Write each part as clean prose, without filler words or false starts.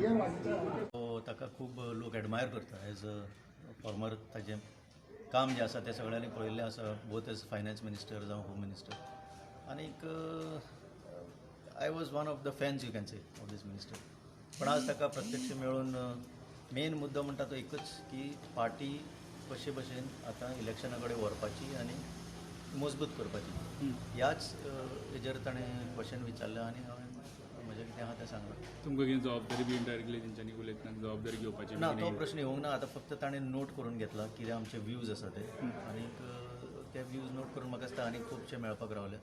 तो ताका खूब लोक एडमायर करता एज अ फॉर्मर ताजें काम जें आसा तें सगळ्यांनी पळयल्लें आसा बोथ एज फायनान्स मिनिस्टर जावं होम मिनिस्टर आनीक I was one of the fans you can say of these minister पण आज ताका प्रत्यक्ष मेळून मेन मुद्दो म्हणटा तो एकच की पार्टी कशे भशेन आतां इलेक्शना कडेन व्हरपाची आनी मजबूत करपाची ह्याच हेजेर ताणें क्वेश्चन विचारलें आनी हांवें म्हजें कितें आहा तें सांगलां तुमकां कितें जबाबदारी बी इनडायरेक्टली तेंच्यांनी उलयतना जबाबदारी घेवपाची ना तो प्रश्न येवंक ना आतां फक्त ताणें नोट करून घेतला कितें आमचे व्यूज आसा ते आनीक ते व्यूज नोट करून म्हाका दिसता आनीक खुबशे मेळपाक रावले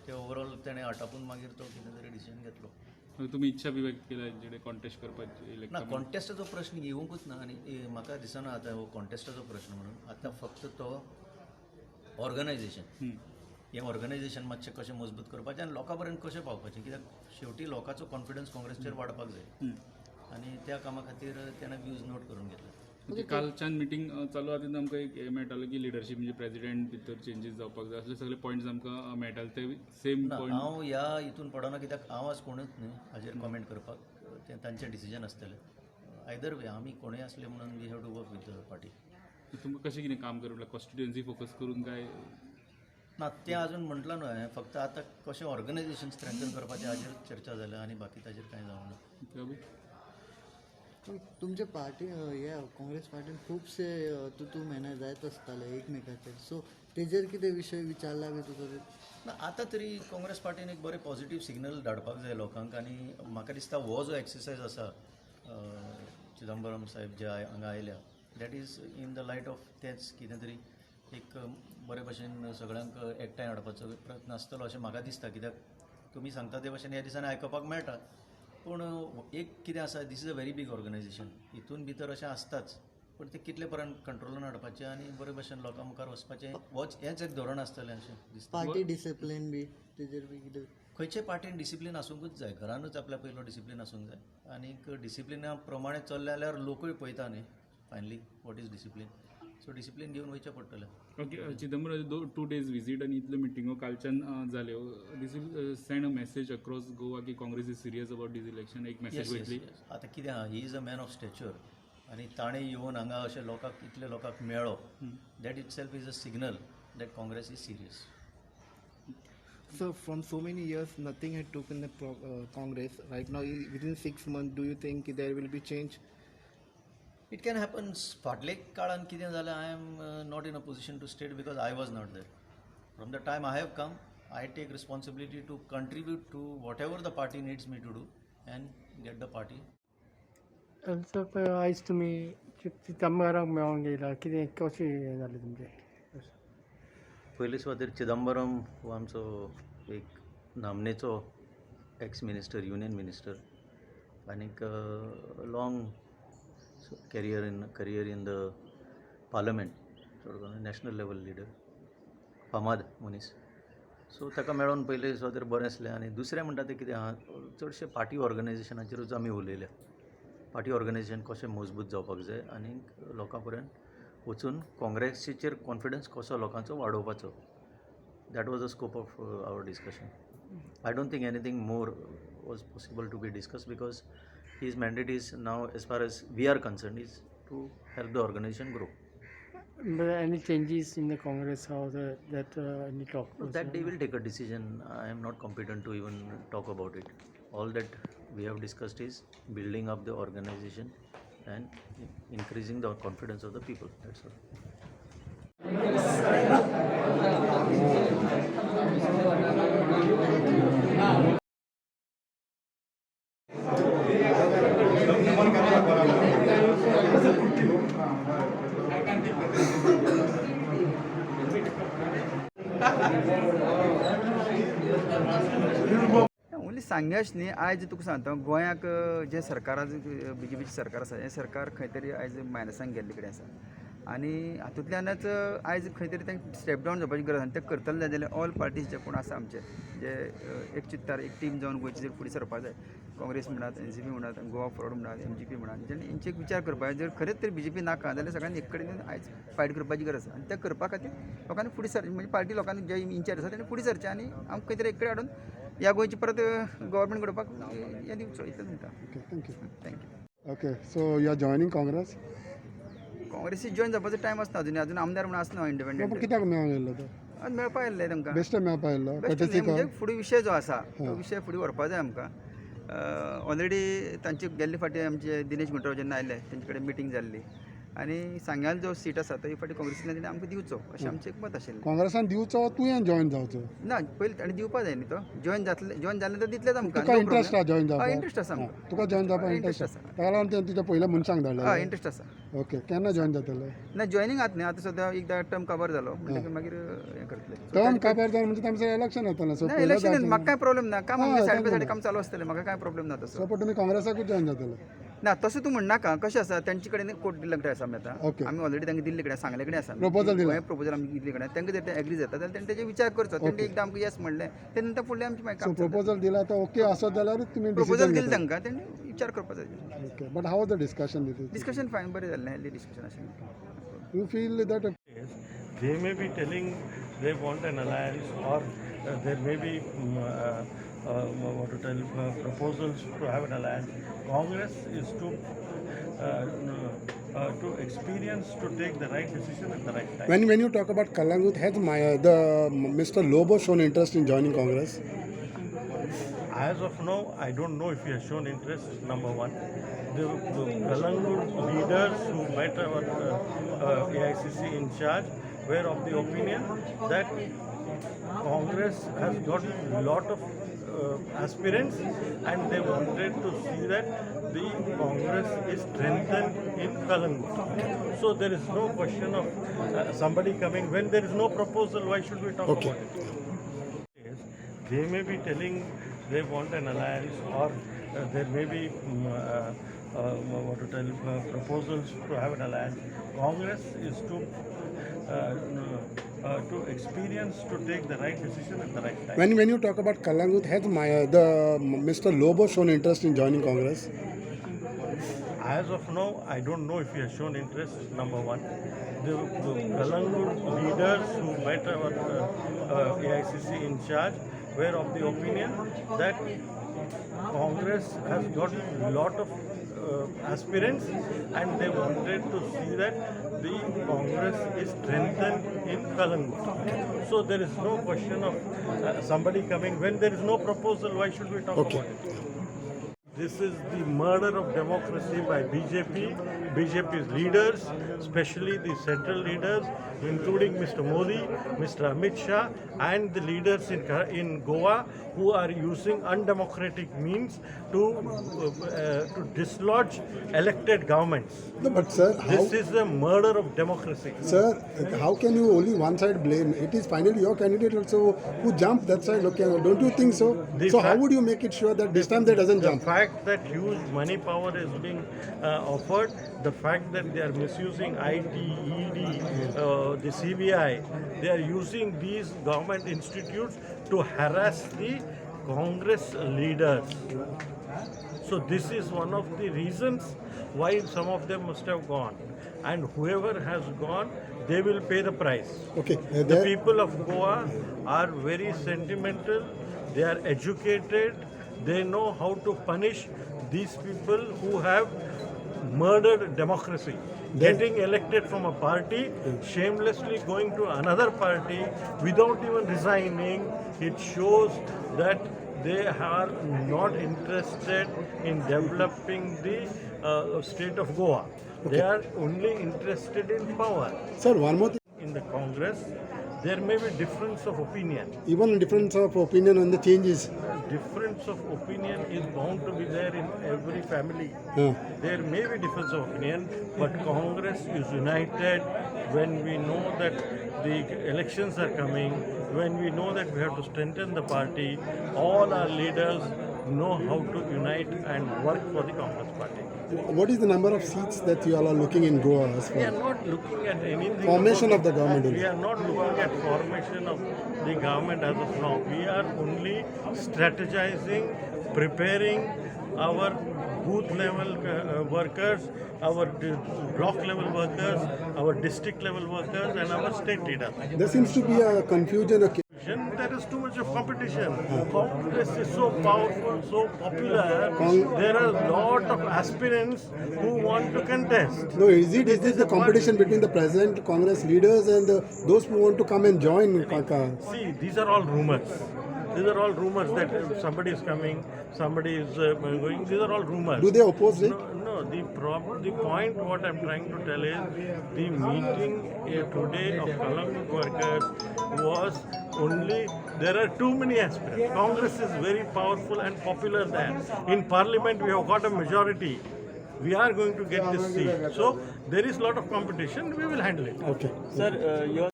ते ओवरऑल तेणें आटापून मागीर तो कितें तरी डिसिजन घेतलो तुमी इच्छा बी व्यक्त केल्या जेणे कॉन्टेस्ट करपाची ना कॉन्टेस्टाचो प्रश्न येवंकूच ना आनी म्हाका दिसना आतां हो कॉन्टेस्टाचो प्रश्न म्हणून आतां फक्त तो ऑर्गनायझेशन हें ऑर्गनायझेशन मातशें कशें मजबूत करपाचें आनी लोकां पर्यंत कशें पावपाचें कित्याक शेवटी लोकांचो कॉन्फिडन्स काँग्रेसीचेर वाडपाक जाय आनी त्या कामा खातीर तेणें व्यूज नोट करून घेतले म्हणजे कालच्यान मिटींग चालू आसा तेन्ना आमकां एक हें मेळटालें की लिडरशीप म्हणजे प्रेसिडेंट भितर चेंजीस जावपाक जाय असले सगळे पॉयंट्स आमकां मेळटाले ते सेम ना पॉयंट हांव ह्या हितून पडना कित्याक हांव आज कोणूच न्ही हाजेर कॉमेंट करपाक तें तांचें डिसिजन आसतलें आयदर वे आमी कोणूय असले म्हणून we have to work with the party तुमकां कशें कितें काम करप कॉन्स्टिट्युएन्सी फोकस करून काय ना तें अजून म्हटलां न्हय हांवें फक्त आतां कशें ऑर्गनायझेशन स्ट्रेंथन करपाचें हाजेर चर्चा जाल्या आनी बाकी ताजेर कांय जावंक ना तुमच्या पार्टी ह्या काँग्रेस पार्टीन खुबशे तू मेहनत जायत आसताले एकमेकाचेर सो तेजेर कितें विशय विचारला बी तुका ना आतां तरी काँग्रेस पार्टीन एक बरें पॉझिटीव सिग्नल धाडपाक जाय लोकांक आनी म्हाका दिसता हो जो एक्सरसायज आसा चिदंबरम साहेब जे हांगा आयल्या that is in the light of तेंच कितें तरी एक बरे भशेन सगळ्यांक एकठांय हाडपाचो प्रयत्न आसतलो अशें म्हाका दिसता कित्याक तुमी सांगता ते भशेन ह्या दिसांनी आयकपाक मेळटा पूण एक कितें आसा this is a very big organisation हितून भितर अशें आसताच पूण ते कितले पर्यंत कंट्रोलान हाडपाचें आनी बरे भशेन लोकां मुखार वचपाचें हेंच एक धोरण आसतलें अशें दिसता पार्टी डिसिप्लीन बी तेजेर बी कितें खंयचे पार्टीन डिसिप्लीन आसूंकूच जाय घरानूच आपल्या पयलो डिसिप्लीन आसूंक जाय आनीक डिसिप्लिना प्रमाणे चल्ले जाल्यार लोकूय पळयता न्ही finally what is discipline so discipline घेवन वयचें पडटलें ओके चिदंबरम 2 days विजीट आनी इतल्यो मिटिंगो कालच्यान जाल्यो this will send a message across Goa की Congress is serious about this election एक मेसेज वयतली आतां कितें आहा he is a man of stature आनी ताणें येवन हांगा अशें लोकांक इतले लोकांक मेळ्ळो that itself is a signal that Congress is serious So from so many years, nothing had taken the Congress. Right now, within 6 months, do you think there will be change? It can happen फाटले काळान कितें जालें I am not in a position to state because I was not there from the time I have come I take responsibility to contribute to whatever the party needs me to do and get the party eyes तुमी चिदंबराक मेळोंक येयला कितें कशें हें जालें तुमचें पयले सुवातेर चिदंबरम हो आमचो एक नामनेचो एक्स मिनिस्टर युनियन मिनिस्टर आनीक long career in the parliament national level leader फामाद मनीस सो ताका मेळोन पयले सुवातेर बरें आसलें आनी दुसरें म्हणटा तें कितें आहा चडशे पार्टी ऑर्गनायझेशनाचेरूच आमी उलयल्या पार्टी ऑर्गनायझेशन कशें मजबूत जावपाक जाय आनी लोकां पर्यंत वचून काँग्रेसीचेर कॉन्फिडन्स कसो लोकांचो वाडोवपाचो that was the scope of our discussion I don't think anything more was possible to be discuss because his mandate is now as far as we are concerned is to help the organization grow. But any changes in the Congress, how that any talk? That they will take a decision. I am not competent to even talk about it. All that we have discussed is building up the organization and increasing the confidence of the people. That's all. Only सांगयाच न्ही आयज तुका सांगता गोंयाक जे सरकाराचें BJP सरकार आसा हें सरकार खंय तरी आयज मायनसांक गेल्ले कडेन आसा आनी हातूंतल्यानच आयज खंय तरी तांकां स्टेप डावन जावपाची गरज आसा आनी तें करतले जाल्यार ऑल पार्टीज जे कोण आसा आमचे जे एक चित्तार एक टीम जावन गोंयचे जर फुडें सरपाक जाय काँग्रेस म्हणात NCP म्हणात गोवा फॉरवर्ड म्हणात MGP म्हणात जेणे हेंचे एक विचार करपाक जर खरेंच तर BJP नाका जाल्यार सगळ्यांनी एक कडेन आयज फायट करपाची गरज आसा आनी तें करपा खातीर लोकांनी फुडें सर म्हणजे पार्टी लोकांनी जे इन्चार्ज आसा तेणी फुडें सरचें आनी आमकां खंय तरी एक कडेन हाडून ह्या गोंयची परत गव्हर्मेंट घडोवपाक हें दिवचो इतलें म्हणटा Okay, thank you. Thank you Okay, so you are joining Congress? काँग्रेसी जॉईन जावपाचो टायम आसना अजून आमदार म्हणून आसना पूण इंडिपेंडंट कित्याक मेळूंक तो आज मेळपा येयल्ले तांकां बेश्टे मेळपा येयल्लो बेस्ट courtesy म्हणजे call? फुडें विशय जो आसा तो विशय फुडें व्हरपा जाय आमकां ऑलरेडी तांची गेल्ले फाटी आमचे दिनेश गुंडराव जेन्ना आयले तेंचे कडेन मिटींग जाल्ली आनी सांग्याल जो सीट आसा तो फाटी काँग्रेसींतल्यान तेणी आमकां दिवचो अशें आमचें एक मत आशिल्लें काँग्रेसान दिवचो तुवें जॉईन जावचो ना पयलीं ताणें दिवपा जाय न्ही तो जॉईन जालें तर दितलेच आमकां तुका इंट्रस्ट आहा जॉईन जावपाक इंट्रस्ट आसा हां, आमकां तुका जॉईन जावपाक इंट्रस्ट इंट्रस्ट आसा. आसा ताका लागून तुवें तुज्या पयल्या मनशांक हय धाडलें इंट्रस्ट आसा ओके केन्ना जॉईन जातले ना जॉईनिंग आतां न्ही आतां सद्या एकदां टर्म कवर जालो म्हणटकीर मागीर हें करतले टर्म काबार जावन म्हणजे तांचें इलेक्शन येतलें सो ना पयलें इलेक्शन म्हाका कांय प्रॉब्लेम ना काम हय, सायड बाय सायड तांकां काम चालू आसतलें म्हाका कांय प्रॉब्लेम ना तसो सो पण तुमी काँग्रेसाकूच जॉईन जातले ना तसो तूं म्हणनाका कशें आसा तेंचे कडेन कोर्ट दिल्ले कडेन आसा आमी Okay. आतां आमी ऑलरेडी तांकां दिल्ले कडेन सांगले कडेन आसा Proposal दिला. प्रपोजल आमी दिल्ले कडेन तांकां जर ते एग्री जाता जाल्यार तेणी तेजे विचार करचो तेणी एकदां आमकां येस म्हणलें ते नंतर फुडलें आमचें मागीर सो काम प्रपोजल दिला तो ओके आसत जाल्यारूच तुमी प्रपोजल डिसिजन दिलें घेतले तांकां तेणी विचार करपा जाय okay but how the discussion discussion fine बरें जाल्लें हेल्दी डिस्कशन आशिल्लें you feel that They may be telling they want an alliance, or there may be what to tell proposals to have an alliance. Congress is to experience to take the right decision at the right time. when you talk about Kalangut, has the Mr. Lobo shown interest in joining Congress? As of now, I don't know if he has shown interest. Number one, the Kalangur leaders who met our AICC in charge were of the opinion that Congress has got a lot of aspirants, and they wanted to see that the Congress is strengthened in Kalangur. So there is no question of somebody coming. When there is no proposal, why should we talk about it? Yes, they may be telling they want an alliance, or there may be what to tell proposals to have an alliance. Congress is to experience to take the right decision at the right time. When you talk about Kalangut, has the Mr. Lobo shown interest in joining Congress? As of now, I don't know if he has shown interest. Number one, the Kalangur leaders who met our AICC in charge were of the opinion that Congress has got a lot of aspirants, and they wanted to see that the Congress is strengthened in Kalangur. So there is no question of somebody coming. When there is no proposal, why should we talk about it? This is the murder of democracy by BJP, BJP's leaders, especially the central leaders, including Mr. Modi, Mr. Amit Shah, and the leaders in Goa, who are using undemocratic means to dislodge elected governments. No, but sir, This is the murder of democracy. Sir, how can you only one side blame? It is finally your candidate also who jumped that side. Okay, don't you think so? The So how fact- would you make it sure that this time they doesn't The jump? fact that huge money power is being offered, the fact that they are misusing IT, ED, the CBI, they are using these government institutes to harass the Congress leaders. So this is one of the reasons why some of them must have gone. And whoever has gone, they will pay the price. Okay, The people of Goa are very sentimental, they are educated, they know how to punish these people who have murdered democracy. Getting elected from a party, shamelessly going to another party without even resigning, it shows that they are not interested in developing the state of Goa. They are only interested in power. Sir, one more thing. In the Congress, there may be difference of opinion. Even difference of opinion on the changes. Difference of opinion is bound to be there in every family. Yeah. There may be difference of opinion, but Congress is united when we know that the elections are coming, when we know that we have to strengthen the party. All our leaders know how to unite and work for the Congress party. What is the number of seats that you all are looking in Goa as We are well? not looking at anything. Formation about- of the government only. We are not looking at formation of the government as of now. We are only strategizing, preparing our booth level workers, our block level workers, our district level workers, and our state leaders. There seems to be a confusion. election, there is too much of competition. Congress is so powerful, so popular. There are a lot of aspirants who want to contest. No, is this the competition between the present Congress leaders and those who want to come and join? See, these are all rumors. These are all rumors that somebody is coming, somebody is going. These are all rumors. Do they oppose it? No. The point what I'm trying to tell is the meeting today of Kalangut workers was only there are too many aspirants. Congress is very powerful and popular there. In Parliament we have got a majority. We are going to get this seat. So there is a lot of competition. We will handle it. Okay. The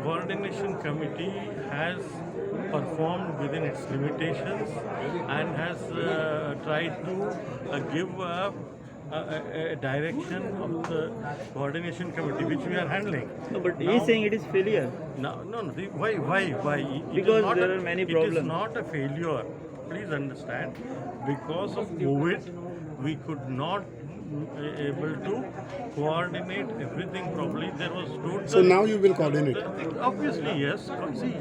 coordination committee has performed within its limitations and has tried to give a direction of the coordination committee which we are handling. No, but he is saying it is failure. No. Why? It is Because not there are many It problems. is not a failure. Please understand. Because of COVID, we could not able to coordinate everything properly. There was total. So now you will coordinate. Obviously, yes. See,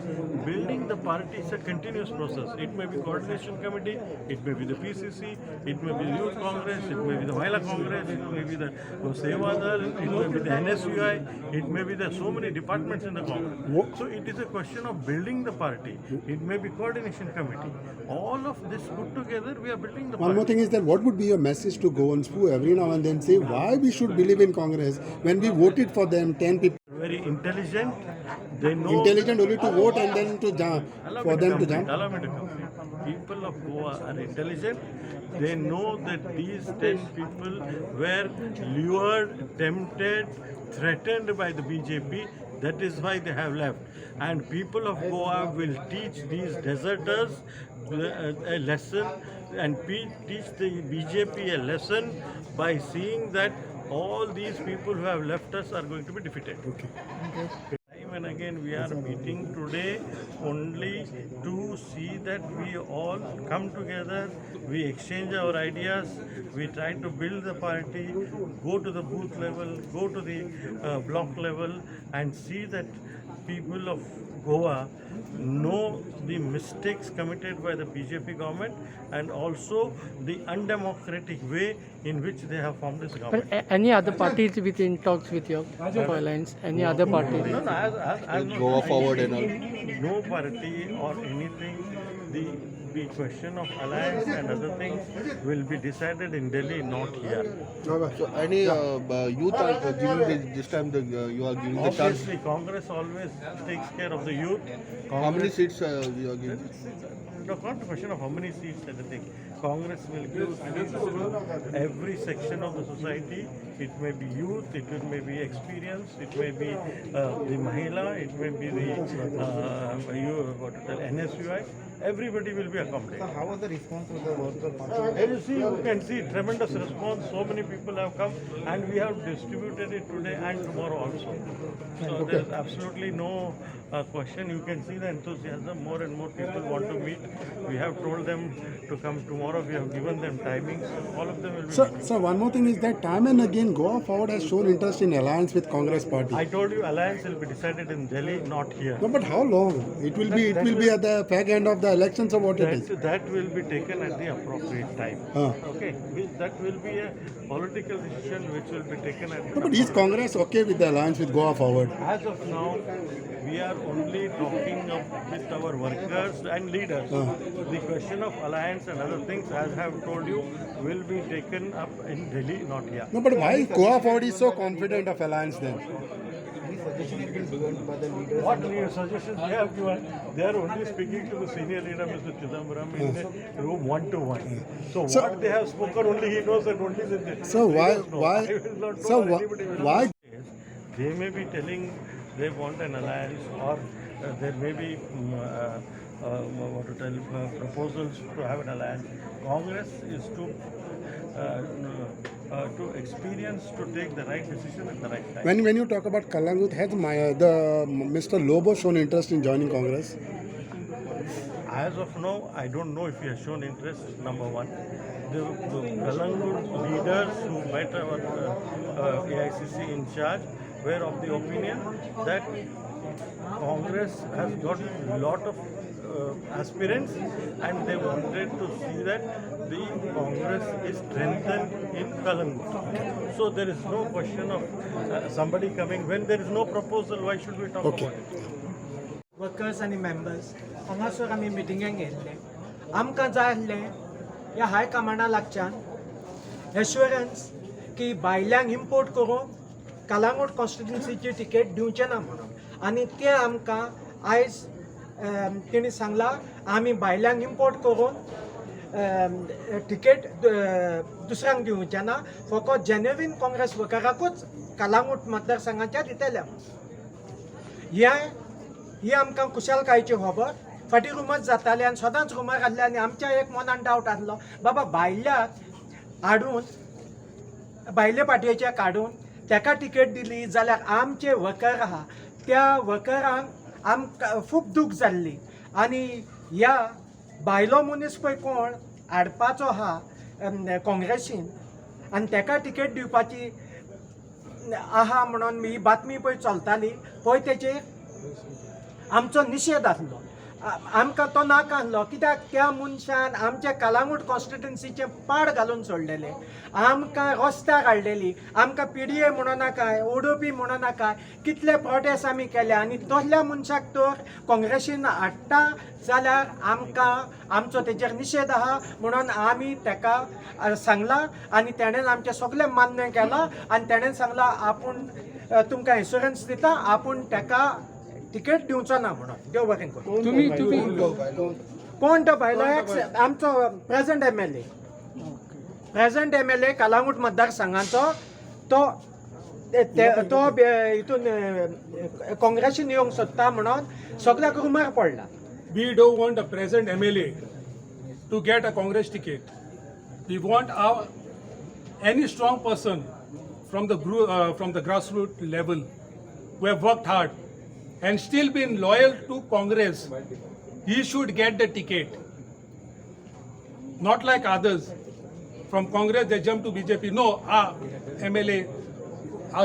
building the party is a continuous process. It may be coordination committee, it may be the PCC, it may be the Youth Congress, it may be the Mahila Congress, it may be the Sevadal, it may be the NSUI, it may be the so many departments in the Congress. So it is a question of building the party. It may be coordination committee. All of this put together, we are building the One party. more thing is that what would be your message to go and spoo every now and then say why we should believe in Congress when we voted for them 10 people Very intelligent. They know. intelligent only to vote and then to jump for them to jump. Allow me to complete. People of Goa are intelligent. They know that these 10 people were lured, tempted, threatened by the BJP. That is why they have left. And people of Goa will teach these deserters a lesson and teach the BJP a lesson by seeing that all these people who have left us are going to be defeated. Time and again we are meeting today only to see that we all come together, we exchange our ideas, we try to build the party, go to the booth level, go to the block level and see that people of Goa know the mistakes committed by the BJP government and also the undemocratic way in which they have formed this government. But any other parties within talks with your alliance? Any other parties? No, as Goa forward and all. No party or anything. The question of alliance and other things will be decided in Delhi, not here. So any youth are giving this time you are giving the chance. Obviously, Congress always takes care of the youth. How many seats you are giving? No, not a question of how many seats and the thing. Congress will give seats to every section of the society. It may be youth, it may be experience, it may be the Mahila, it may be the NSUI. Everybody will be accommodated. How was the response of the worker party? You can see tremendous response. So many people have come, and we have distributed it today and tomorrow also. So there is absolutely no question. You can see the enthusiasm. More and more people want to meet. We have told them to come tomorrow. We have given them timings. All of them will be. So one more thing is that time and again Goa Forward has shown interest in alliance with Congress party. I told you alliance will be decided in Delhi, not here. No, but how long? It will be at the back end of the elections or what it is? That will be taken at the appropriate time. Okay, that will be a political decision which will be taken at. No, but is Congress okay with the alliance with Goa Forward? As of now, we are only talking with our workers and leaders. The question of alliance and other things, as I have told you, will be taken up in Delhi, not here. No, but why Goa Forward is so confident of alliance then? What new suggestions they have given? They are only speaking to the senior leader, Mr. Chidambaram, in the room 1-to-1. So what they have spoken, only he knows and only the So leaders know. why? I will not know So or anybody will why? not. They may be telling they want an alliance, or there may be proposals to have an alliance. Congress is to experience to take the right decision at the right time. When you talk about Kalangut, has Mr. Lobo shown interest in joining Congress? As of now, I don't know if he has shown interest, number one. The Kalangut leaders who met our AICC in charge were of the opinion that Congress has got a lot of aspirants, and they wanted to see that the Congress is strengthened in Kalangut. So there is no question of somebody coming. When there is no proposal, why should we talk about it? Workers आनी members हांगासर आमी मिटिंगेक गेल्ले आमकां जाय आसलें ह्या हाय कमांडा लागच्यान assurance की भायल्यांक import करून कलांगूट कॉन्स्टिट्युन्सीची टिकेट दिवचें ना म्हणून आनी ते आमकां आयज तेणी सांगला आमी भायल्यांक इम्पोर्ट करून टिकेट दुसऱ्यांक दिवचें ना फकत जेन्युइन काँग्रेस वर्कराकूच कलांगूट मतदारसंघाच्या दितल्या ही आमकां कुशलकायेची खबर फाटीं रुमर्स जाताले आनी सदांच रुमर घातले आनी आमच्या एक मनान डावट आसलो बाबा भायल्याक हाडून भायले पाटयेचे काडून ताका टिकेट दिली जाल्यार आमचे वर्कर आहा त्या वर्करांक आमकां खूब दूख जाल्ली आनी ह्या भायलो मनीस पळय कोण हाडपाचो आहा काँग्रेसीन आनी ताका टिकेट दिवपाची आहा म्हणून ही बातमी पळय चलताली पळय तेचेर आमचो निशेध आसलो आमकां तो नाका आसलो कित्याक त्या मनशान आमच्या कलांगूट कॉन्स्टिट्युन्सीचें पाड घालून सोडलेले आमकां रस्त्यार हाडलेली आमकां PDA म्हणून नाकाय ODP म्हणून नाकाय कितले प्रोटेस्ट आमी केले आनी तसल्या मनशाक तर काँग्रेसीन हाडटा जाल्यार आमकां आमचो तेचेर निशेध आहा म्हणून आमी ताका सांगलां आनी तेणेन आमचें सगळें मान्य केलां आनी तेणेन सांगलां आपूण तुमकां इन्शुरन्स दिता आपूण ताका टिकेट दिवचो ना म्हणून देव बरें करूं कोण तो भायलो आमचो प्रेझेंट MLA कलांगूट मतदारसंघाचो तो हितून काँग्रेसीन येवंक सोदता म्हणून सगळ्याक रुमर पडला We don't want a present MLA to get a Congress ticket. We want any strong person from the grassroots level who have worked hard and still been loyal to Congress. He should get the ticket. Not like others. From Congress they jump to BJP. No, MLA,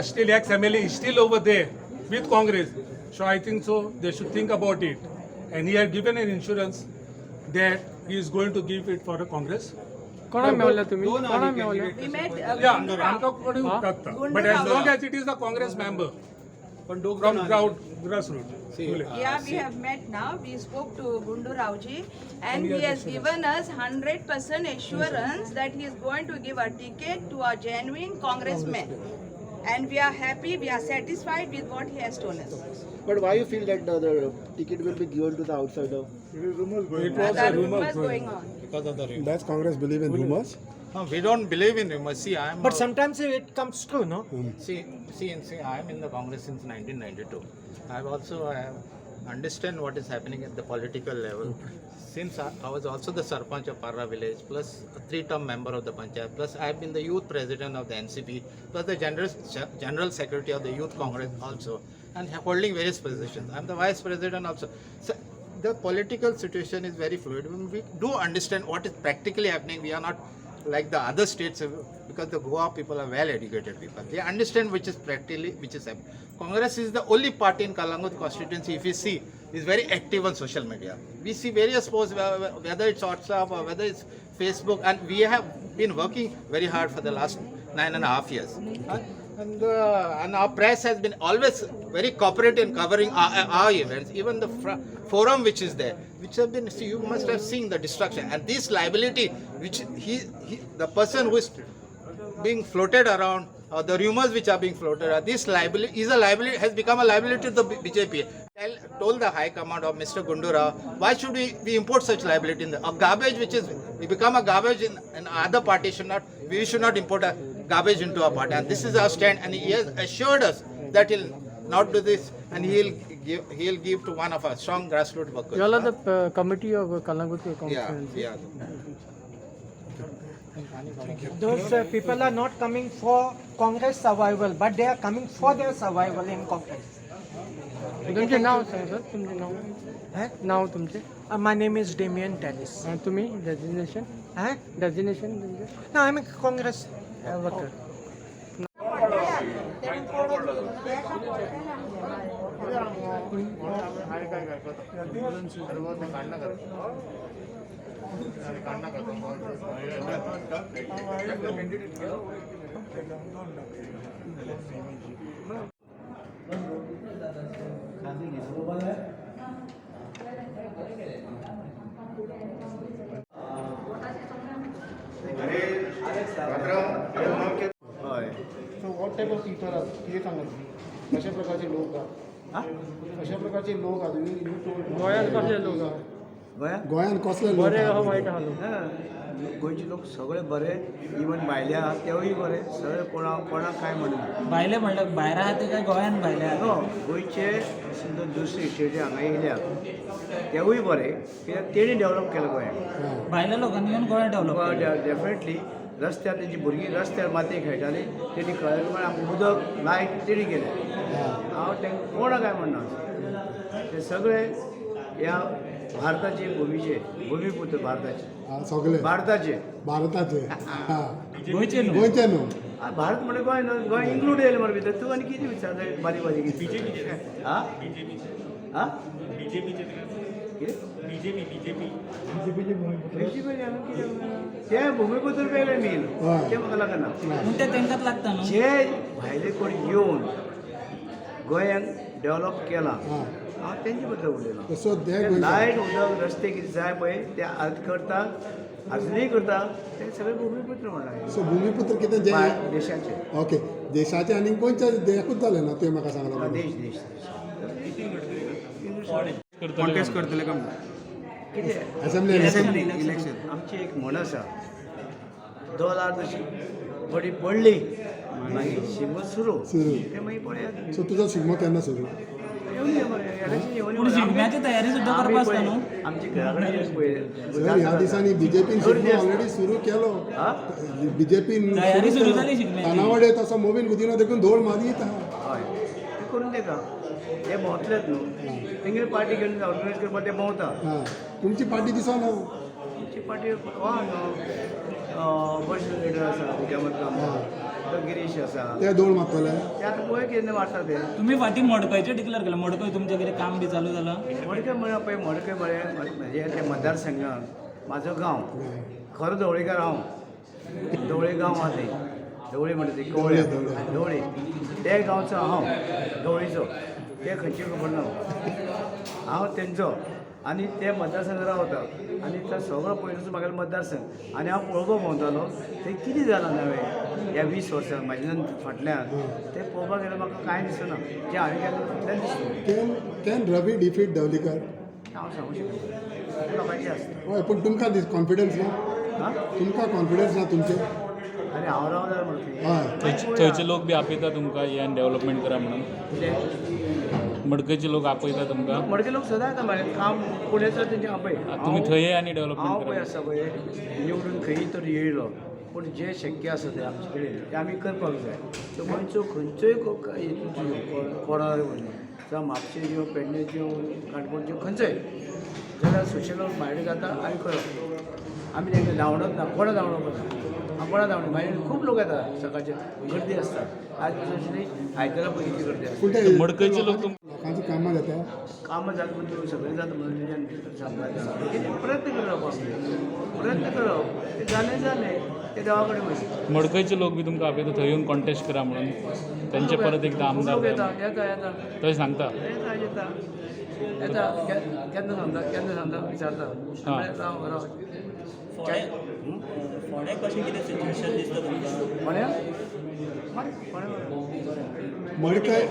still ex-MLA is still over there with Congress. So I think so they should think about it. And he had given an insurance that he is going to give it for a Congress. कोणा मेवल्या तुम्ही कोणा मेवल्या Yeah, आमकां कोणी उपकारता. But as long as it is a Congress member from grassroots. Yeah, we have met now. We spoke to Gundu Rauji and he has given us 100% assurance that he is going to give a ticket to a genuine congressman. And we are happy, we are satisfied with what he has told us. But why you feel that the ticket will be given to the outsider? It was There are rumors going on. Because of the rumors. Does Congress believe in rumors? No, we don't believe in rumors. See, but sometimes it comes true, no? See, I am in the Congress since 1992. I also understand what is happening at the political level. Since I was also the Sarpanch of Parra village, plus a 3-term member of the Panchayat, plus I have been the youth president of the NCP, plus the general secretary of the Youth Congress also, and holding various positions. I am the vice president also. So the political situation is very fluid. We do understand what is practically happening. We are not like the other states, because the Goa people are well-educated people. They understand which is practically, which is happening. Congress is the only party in Kalangut constituency, if you see, is very active on social media. We see various posts, whether it's WhatsApp or whether it's Facebook, and we have been working very hard for the last 9.5 years. And our press has been always very cooperative in covering our events, even the forum which is there, which have been, see, you must have seen the destruction and this liability which the person who is being floated around, or the rumors which are being floated, this liability is a liability, has become a liability to the BJP. I told the High Command of Mr. Gundu Rao, why should we import such liability in a garbage which is, we become a garbage in other party, we should not import a garbage into our party, and this is our stand, and he has assured us that he'll not do this, and he'll give to one of our strong grassroots workers. You all are the committee of Kalangut constituency. Yeah. Those people are not coming for Congress survival, but they are coming for their survival in Congress. तुमचे नाव सांग sir तुमचे नाव तुमचे My name is Damian Tellis. तुम्ही designation designation तुमचे No, I'm a Congress worker. हय So what type of people are ते सांगा तुम्ही कशा प्रकारचे लोक आहात कशा प्रकारचे लोक आहात गोंयांत कसले लोक आहा? गोंयांत गोंयान कसले लोक बरे आहा? आहा वायट आहा लोक? गोंयचे लोक सगळे बरे इवन भायले आहा तेवूय बरे सगळे कोणाक काय म्हणना भायले म्हणल्यार भायर आहा ते काय गोंयान भायले आहा नो गोंयचे सुद्दां दुसरे स्टेटी हांगा येयल्या तेवूय बरे कित्याक तेणी डेवलप केलं गोंयाक भायल्या लोकांनी येवन गोंय डेवलप डेफिनेटली रस्त्यार तेंची भुरगीं रस्त्यार मातये खेळटालीं तेणी कळ्ळें म्हळ्यार आमकां उदक लायट तेणी केलें हांव तेंकां कोणा काय म्हणना ते सगळे ह्या भारताचे भुमिपुत्र भारताचे हा, सगळे भारताचे भारताचे हा गोंयचे न्हू गोंयचे न्हू भारत म्हणजे गोंय न्हू गोंय इन्क्लूड येयलें मरे भितर तूं आनी कितें विचारता बारीक बारीक कितें हा हा ते भुमिपुत्र वेगळे मेन ते म्हाका लागना पूण ते तेंकाच लागता न्हू जे भायले कोण येवन गोंयांक डेवलप केलां हा हांव तेंचे बद्दल उलयलां सो ते लायट उदक रस्ते कितें जाय पळय ते आज करता आजुनूय करता ते सगळे भुमिपुत्र म्हणटा सो भूमिपुत्र कितें जे देशाचे ओके देशाचे आनी गोंयच्या एकूच जालें ना तुवें म्हाका सांगला देश देश कॉन्टेस्ट करतले का कितें असेंब्ली इलेक्शन आमची एक म्हण आसा दोलार तशी बडी पडली मागीर शिगमो सुरू ते मागीर पळयात सो तुजो शिगमो केन्ना सुरू येवन ये मरे इलेक्शन येवन पूण शिगम्याची तयारी सुद्दां करपा आसता न्हू आमची घरा कडेन सर ह्या दिसांनी बीजेपीन शिगमो ऑलरेडी सुरू केलो बीजेपीन तयारी सुरू जाली शिगम्याची तानावडे तसो मोबायल गुदिनो देखून धोळ मारीत आहा हय ते करून तेका ते भोंवतलेच न्हू तेंगेली पार्टी घेवन ऑर्गनायज करपाक ते भोंवता हा तुमची पार्टी दिसना तुमची पार्टी वर्ष लिडर आसा तेच्या मदलो तो गिरीश आसा ते धोळ मारतले ते आतां पळय कितें वाडटा ते तुमी फाटीं मडकयचें डिक्लेअर केलें मडकय तुमचें कितें काम बी चालू जालां मडकय म्हणल्यार पळय मडकय म्हळ्यार म्हजे त्या मतदारसंघांत म्हाजो गांव खरो धवळेकार हांव धवळे गांव आहा थंय धवळे म्हणटा ते कवळे धवळे ते गांवचो हांव धवळेचो ते खंयची खबर ना हांव तेंचो आनी ते मतदारसंघ रावता आनी तो सगळो पयलींचो म्हागेलो मतदारसंघ आनी हांव पळोवपाक भोंवतालो थंय कितें जालां नवें ह्या 20 वर्सां म्हाज्या फाटल्यान ते पळोवपाक गेल्यार म्हाका कांय दिसना जें हांवें केलें तितलेंच दिसता कॅन रवी डिफीट धवलीकर हांव सांगूं शकना लोकांचें आसता हय पूण तुमकां कॉन्फिडन्स ना हां तुमकां कॉन्फिडन्स ना तुमचे आनी हांव रावल्यार म्हणून हय थंयचे लोक बी आपयता तुमकां हे डेव्हलपमेंट करा म्हणून मडकयचे लोक आपयता तुमकां मडके लोक सदां येता म्हाजें काम फुडें तर तेंचे आपय तुमी थंय आनी हांव डेव्हलपमेंट पळय करा आसा पळय निवडून खंय तर येयलो पूण जे शक्य आसा तें आमचे कडेन तें आमी करपाक जाय तो गोंयचो खंयच्योय कोणाय जावं म्हापशे ज्यो पेडणे ज्यो काणकोण ज्यो खंयचोय जाल्यार सुशेगाद भायर जाता आमी करप आमी तेंका धांवडत ना कोणा धांवडप ना कोणा धांवडप भायर खूब लोक येता सकाळचे गर्दी आसता आज अशी न्ही आयतारा पळय कितली गर्दी आसता पूण ते मडकयचे लोक लोकांची कामां जाता कामां जाता म्हणजे सगळें जाता म्हणून सांगता कितें प्रयत्न करप आसले प्रयत्न करप ते जालें ते देवा कडेन वयता मडकयचे लोक बी तुमकां आपयता थंय येवन कॉन्टेस्ट करा म्हणून तेंचे परत एकदां खूब आमदार लोक जाय. येता थंय सांगता येता केन्ना सांगता विचारता हां. राव फोंड्या कशें कितें सिच्युएशन दिसता तुमकां मडकय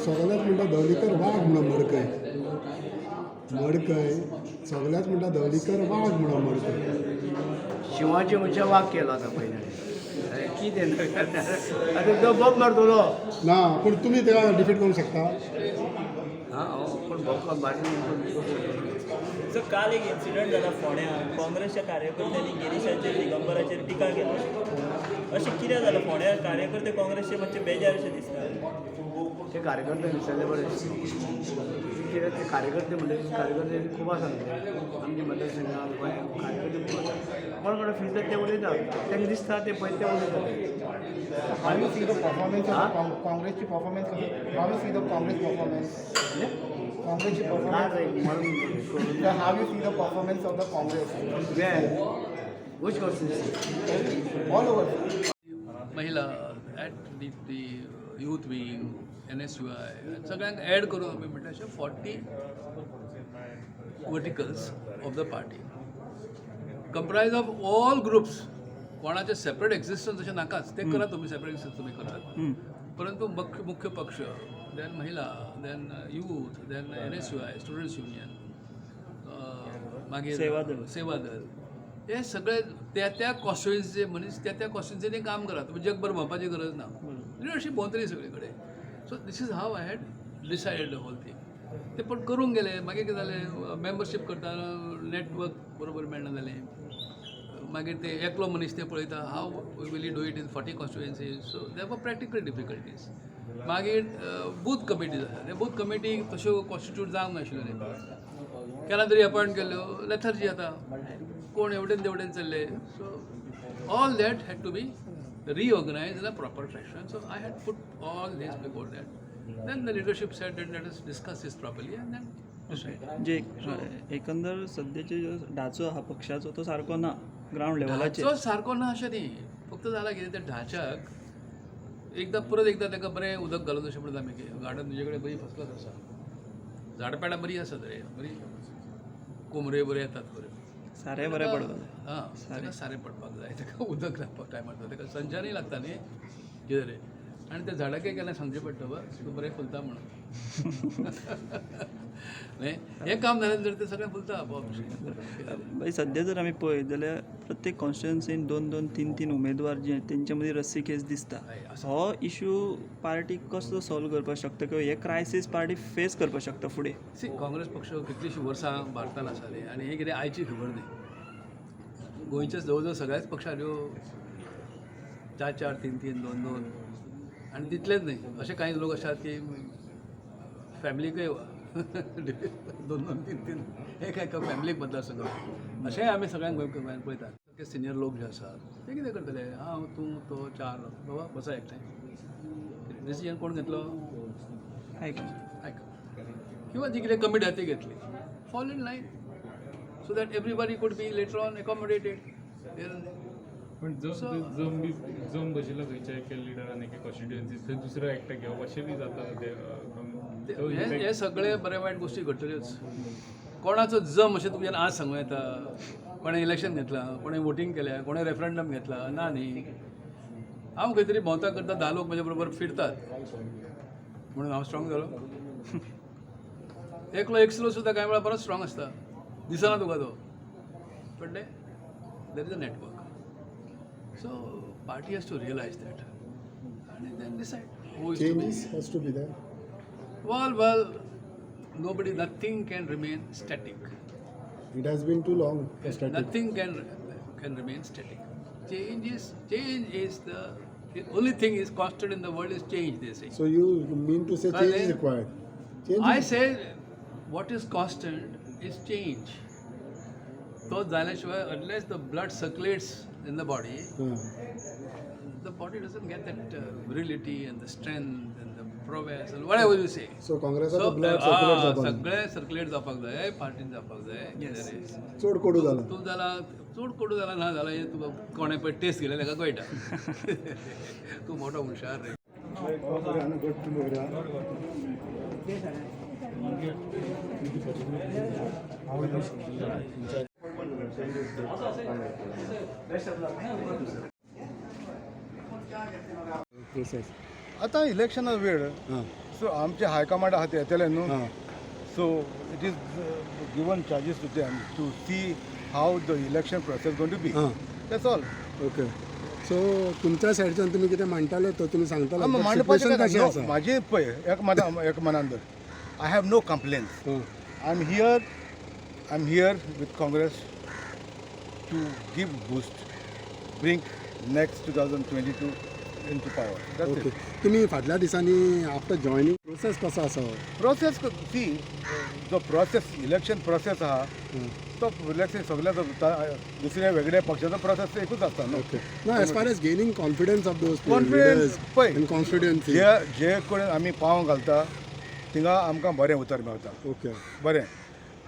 सगळ्याच म्हणटा धवलीकर वाघ म्हणून मडकय सगळ्याच म्हणटा धवलीकर वाघ म्हणून मडकय शिवाजी म्हणजे वाग केलो आतां पयलीं कितें आतां तो बोब मारतलो ना पूण तुमी तेका डिफीट करूंक शकता हां पूण बोब सो काल एक इन्सिडंट जाला फोंड्या काँग्रेसच्या कार्यकर्त्यांनी गिरीशाचेर दिगंबराचेर टिका केली अशें कितें जालां फोंड्या कार्यकर्ते काँग्रेसचे मातशे बेजार अशें दिसता ते कार्यकर्ते विचारले बरें कित्याक ते कार्यकर्ते म्हणले कार्यकर्ते खूब आसा आमच्या मतदारसंघात गोंयांत कार्यकर्ते खूब आसा कोण कोण फिरतात ते उलयता तांकां दिसता ते पळय ते उलयता How you see the performance of the Congress performance? How you see the Congress performance? Congress performance. म्हणून How you see the performance of the Congress? Where which constituency All over. महिला at the youth wing NSUI सगळ्यांक add करून आमी म्हणटा अशें 40 verticals of the party comprise of all groups कोणाचे separate existence अशें नाकाच ते करात तुमी सेपरेट एक्झिस्टन्स तुमी करात परंतु मुख्य पक्ष देन महिला then youth then NSUI students union मागीर सेवा दल हे सगळे त्या कॉन्स्टिट्युएन्सीचे मनीस त्या कॉन्स्टिट्युएन्सीनी काम करात तुम्ही जगभर भोंवपाची गरज ना लिडरशीप भोंवतली सगळे कडेन so this is how I had decided the whole thing ते पण करूंक गेले मागीर कितें जालें मेंबरशीप करता नेटवर्क बरोबर मेळना जालें मागीर ते एकलो मनीस ते पळयता how will you do it in 40 constituencies so they were practical difficulties मागीर बूथ कमिटीज आसा ते बूथ कमिटी तश्यो कॉन्स्टिट्यूट जावंक नाशिल्ल्यो केन्ना तरी अपॉयंट केल्ल्यो लेथर्जी जाता कोण एवढेन तेवढेन चल्ले so all that had to be reorganized in a proper fashion. So I had put all this before that. Then the leadership said that let us discuss this properly and then decide. जे एकंदर सध्याचे जो ढाचो हा पक्षाचो तो सारको ना ground लेवलाचेर ढाचो सारको ना अशें न्ही फक्त जाला कितें त्या ढाच्याक एकदा ताका बरें उदक घालून अशें म्हणटा आमी की गार्डन तुजे कडेन बरी फस्ट क्लास आसा झाडां बरी आसात रे बरी कोमऱ्यो बऱ्यो येतात बऱ्यो सारें बरें पडपाक हां ताका सारें पडपाक जाय ताका उदक लागपाक टायमार ताका संचानूय लागता न्ही कितें रे आनी त्या झाडाकय केन्ना सांगचें पडटा तूं बरें फुलता म्हणून न्ही हें काम जालें जर तें सगळें फुलता आपोआप सध्या जर आमी पळयत जाल्यार प्रत्येक कॉन्स्टिट्युएन्सीन 2-3 उमेदवार जे तेंच्या मदीं रस्सी केस दिसता हो इशू पार्टी कसो सॉल्व करपाक शकता किंवा हे क्रायसीस पार्टी फेस करपाक शकता फुडें सी काँग्रेस पक्ष कितलींशीं वर्सां भारतांत आसाले आनी हे कितें आयची खबर न्ही गोंयच्या जवळ जवळ सगळ्याच पक्षाच्यो 4-4, 3-3, 2-2 आनी तितलेच न्ही अशे कांय लोक आसात की फॅमिलीकय 2-2, 3-3 एक फॅमिलीक मतदारसंघ अशेंय आमी सगळ्यांक गोंयकार पळयतात सिनियर लोक जे आसात ते कितें करतले हांव तूं तो 4 बाबा बसा एकठांय डिसिजन कोण घेतलो आयका किंवा जी कितें कमिटी आहा ती घेतली follow in line so that everybody could be later on accommodated पण जम बशिल्लो खंयच्या एका लिडरान एका कॉन्स्टिट्युएन्सी थंय दुसरो एकटा घेवप अशें बी जाता हे सगळे बरे वायट गोश्टी घडटल्योच कोणाचो जम अशें तुमच्यान आज सांगूं येता कोणें इलेक्शन घेतलां कोणें वोटींग केल्या कोणें रेफरंडम घेतला ना न्ही हांव खंय तरी भोंवता करता 10 लोक म्हजे बरोबर फिरतात म्हणून हांव स्ट्रॉंग जालो एकलो एक्सलो सुद्दां कांय वेळा बरोच स्ट्रॉंग आसता दिसना तुका तो पण there is a network so party has to realise that आनी then decide who is Changes has to be there. Well, nothing can remain static. It has been too long. Static. Nothing can remain static. Change is the only thing is constant in the world is change, they say. So you mean to say change is required? Change I is say what is constant is change. So unless the blood circulates in the body, the body doesn't get that virility and the strength and the prowess and whatever you say. So Congress the blood circulate जावपाक सगळे circulate जावपाक जाय पार्टीन जावपाक जाय चड कडू जाला. तूं जाला चड कडू जाला ना जाला हे तुका कोणें पळय टेस्ट केलें ताका कळटा तूं मोठो हुशार रे आता इलेक्शना वेळ सो आमचे हायकमांड आहा ते येतले न्हू so it is given charges to them to see how the election process going to be that's all okay so तुमच्या सायडच्यान तुमी कितें मांडटाले तो तुमी सांगताले मांडपाचें कशें आसा म्हाजें पळय एक मनान धर I have no complaints I am here with Congress to give boost bring next 2022 into power. That's okay it. तुमी फाटल्या दिसांनी आफ्टर जॉयनिंग प्रोसेस कसो आसा Process, see, जो process, election process आहा, तो इलेक्शन सगळ्या दुसऱ्या वेगळ्या पक्षाचो प्रोसेस एकूच आसता न्हू. Okay no as far as gaining confidence of those confidence पळय इन कॉन्स्टिट्युएन्सी जे कोण आमी पांव घालता थिंगा आमकां बरें उतर मेळटा. ओके बरें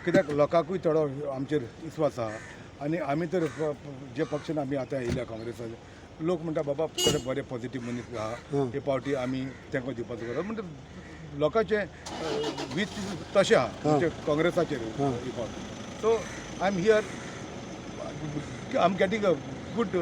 कित्याक लोकांकूय थोडो आमचेर विस्वास आहा आनी आमी तर जे पक्षान आमी आतां येयल्या काँग्रेसाचे लोक म्हणटा बाबा बरे पॉझिटीव मनीस आहा हे पावटी आमी तांकां दिवपाचो गरज म्हणटा लोकांचे वीज तशें आहा म्हणजे काँग्रेसाचेर ही पावटी. So I am here I am getting a good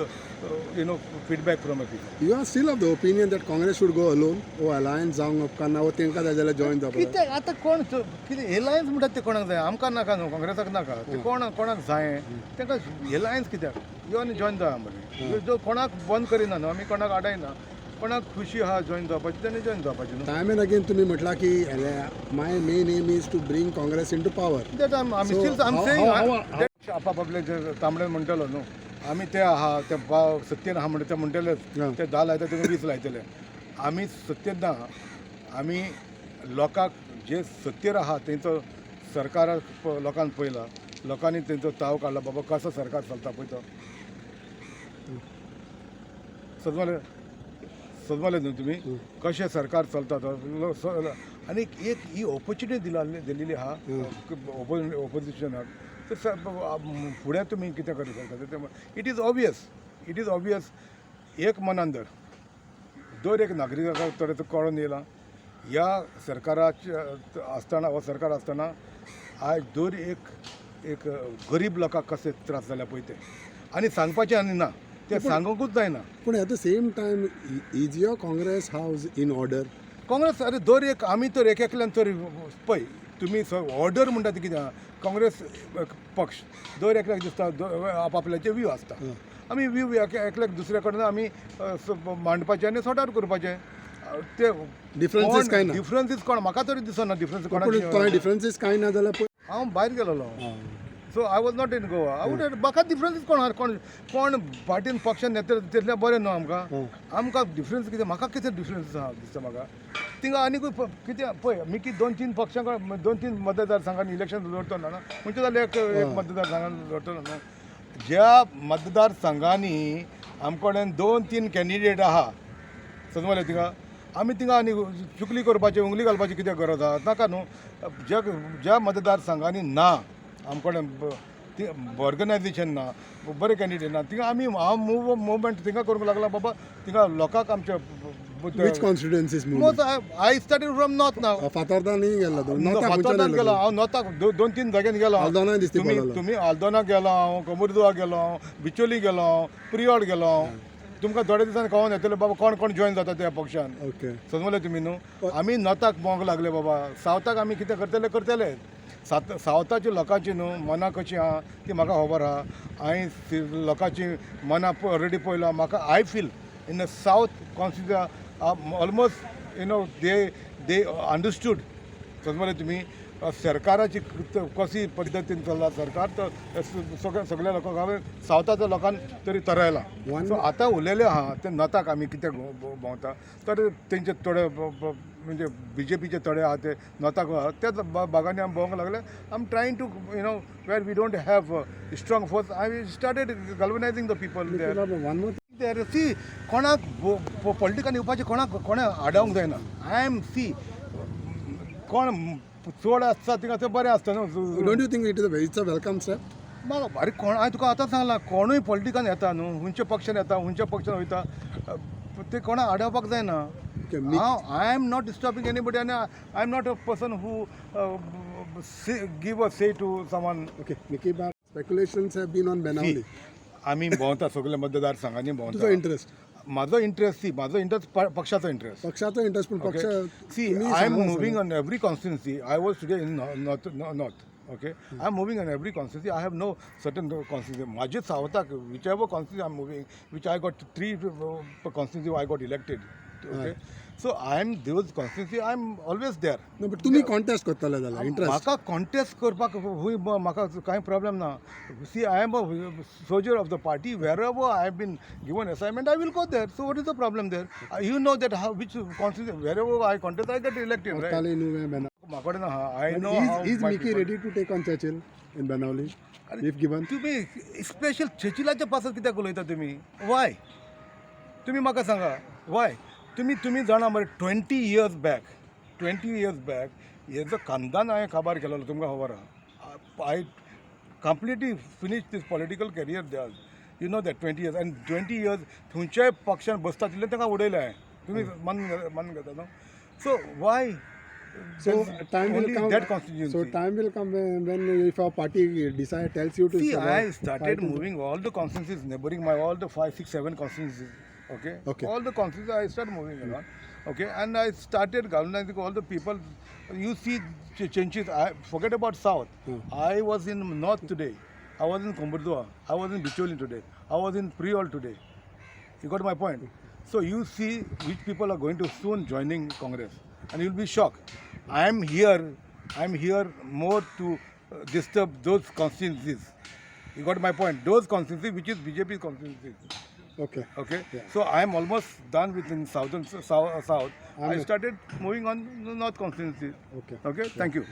feedback from a people. You are still of the opinion that Congress should go alone or alliance जावंक उपकारना वो तेंका जाय जाल्यार जॉइन जावपाक कित्याक आतां कोण कितें एलायन्स म्हणटात ते कोणाक जाय आमकां नाका न्हू काँग्रेसाक नाका ते कोणाक जाय तांकां एलायन्स कित्याक यो आनी जॉइन जावं आमगे जो कोणाक बंद करिना न्हू आमी कोणाक आडायना कोणाक खुशी आहा जॉइन जावपाची तेणी जॉइन जावपाची न्हू. टायम एंड अगेन तुमी म्हटला की my main aim is to bring Congress into power that आमी स्टील आम सेयिंग आपापले जे तांबडे म्हणटलो न्हू आमी ते आहा ते सत्तेन आहा म्हणटा ते म्हणटलेच ते 10 लायता ते 20 लायतले आमी सत्तेन ना आमी लोकांक जे सत्तेर आहा तेंचो सरकार लोकांक पयला लोकांनी तेंचो ताव काडला बाबा कसो सरकार चलता पळय तो समजले न्हू तुमी कशें सरकार चलता तो आनी एक ही ऑपॉर्च्युनिटी दिलेली आहा ऑपोजिशनाक फुडें तुमी कितें करूं शकता इट इज ऑबियस एक मनान दर एक नागरिकाक तर कळून येयला ह्या सरकाराचे आसतना हो सरकार आसतना आयज दर एक गरीब लोकांक कशे त्रास जाल्या पळय ते आनी सांगपाचें आनी ना ते सांगूंकूच जायना. पूण at the same time is your Congress house in order Congress अरे दर एक आमी तर एकल्यान तर पळय तुमी ऑर्डर म्हणटा ते कितें काँग्रेस पक्ष दर एकल्याक दिसता आपापल्याचे व्यू आसता आमी व्यू एकल्याक दुसऱ्या कडेन आमी मांडपाचे आनी सॉर्ट आउट करपाचे ते डिफरन्सीस काय ना डिफरन्सीस कोण म्हाका तरी दिसना डिफरन्स कोणाक डिफरन्सीस काय ना जाल्यार हांव भायर गेलोलो so I was not in Goa out म्हाका डिफरन्सीस कोण पार्टीन पक्षान येता तितलें बरें न्हू आमकां डिफरन्स कितें म्हाका कितें डिफरन्स आहा दिसता म्हाका थिंगा आनीकूय कितें पळय मी की 2-3 पक्षांक 2-3 मतदारसंघांनी इलेक्शन लढतो ना म्हणजे जाल्यार एक मतदारसंघान लढतो ना ज्या मतदारसंघांनी आमकडेन 2-3 कॅन्डिडेट आहा समजलें थिंगा आमी थिंगा आनी चुकली करपाची उंगली घालपाची कितें गरज आहा नाका न्हू ज्या मतदारसंघांनी ना आमकडेन ऑर्गनायजेशन ना बरें कॅन्डिडेट ना थिंगा आमी हांव मुवमेंट थिंगा करूंक लागला बाबा थिंगा लोकांक आमच्या Which constituencies moved? I started from north now. फातोर्डानी गेला तो फातोर्डान गेलो हांव नॉर्थाक 2-3 जाग्यान गेलो आल्दोना दिसता तुम्ही आल्दोना गेलो हांव कमुर्दुआ गेलो हांव बिचोली गेलो हांव प्रियोड गेलो हांव तुमकां थोड्या दिसांनी कळोन येतलें बाबा कोण जॉइन जाता त्या पक्षान ओके समजलें तुमी न्हू आमी नॉर्थाक भोंवंक लागले बाबा सावथाक आमी कितें करतले सावथाच्या लोकांची न्हू मनां कशीं आहा ती म्हाका खबर आहा हांवें लोकांची मनां ऑलरेडी पळयलां म्हाका I feel in the south constituency almost they understood समजलें तुमी सरकाराची कशी पद्दतीन चल्ला सरकार तर सगळ्या लोकांक हांवें सावथाच्या लोकांक तरी तरायला सो आतां उलयले आहा ते नॉर्थाक आमी कितें भोंवता तर तेंचे थोडे म्हणजे बीजेपीचे थोडे आहा ते नॉर्थाक आहा त्याच भागांनी आमी भोंवंक लागले I am trying to where we don't have strong force I started galvanising the people there see कोणाक पॉलिटिकान येवपाचें कोणा आडावंक जायना आय एम सी कोण चड आसता थिंगा तें बरें आसता न्हू don't you think it's a welcome step म्हाका अरे कोण हांवें तुका आतां सांगलां कोणूय पॉलिटिकान येता न्हू हुंच्या पक्षान येता हुंच्या पक्षान वयता ते कोणा आडावपाक जायना हांव I am not disturbing anybody आनी I am not a person who give a say to someone okay निकी बाब speculations have been on Benaulim आमी भोंवता सगळ्या मतदारसंघांनी भोंवता तुजो इंट्रस्ट म्हाजो इंट्रस्ट पक्षाचो इंट्रस्ट पूण पक्ष see I am moving on every constituency I was today in north okay I am moving on every constituency. I have no certain constituency. Majid Sawatak, whichever constituency I am moving, which I got 3 constituency I got elected. Okay. So I am those constituency. I am always there. No, but तुम्ही contest करतले जाल्यार interest म्हाका contest करपाक म्हाका कांय problem ना. See, I am a soldier of the party. Wherever I have been given assignment, I will go there. So what is the problem there? You know that which constituency, wherever I contest, I get elected, right? Tale Nuve Benavli. म्हाका ना I know how. Is my Mickey people- ready to take on Churchill in Benavli if given? तुम्ही special चेचिलाच्या पासत कित्याक उलयता तुमी? Y? तुम्ही म्हाका सांगा वाय? तुम्ही जाणा मरे 20 years back हेजो खानदान हांवें काबार केलो तुमकां खबर आहा. I completely finished this political career there. You know that 20 years and 20 years खंयच्याय पक्षान बसता तितले ताका उडयलें हांवें. तुम्ही मान घेता न्हू. So why? So time will only come. that constituency. So time will come when if our party tells you to. See, I fight started in- moving all the constituencies, neighboring all the 5, 6, 7 constituencies. Okay. All the constituencies I started moving around. Okay. And I started galvanizing all the people. You see changes. Forget about South. I was in North today. I was in Kombardua. I was in Bicholi today. I was in Priol today. You got my point? So you see which people are going to soon joining Congress. And you'll be shocked. I am here more to disturb those constituencies. You got my point. Those constituencies, which is BJP's constituencies. Okay. So I am almost done with in south. I started moving on the north constituencies. Okay. Okay. Thank you.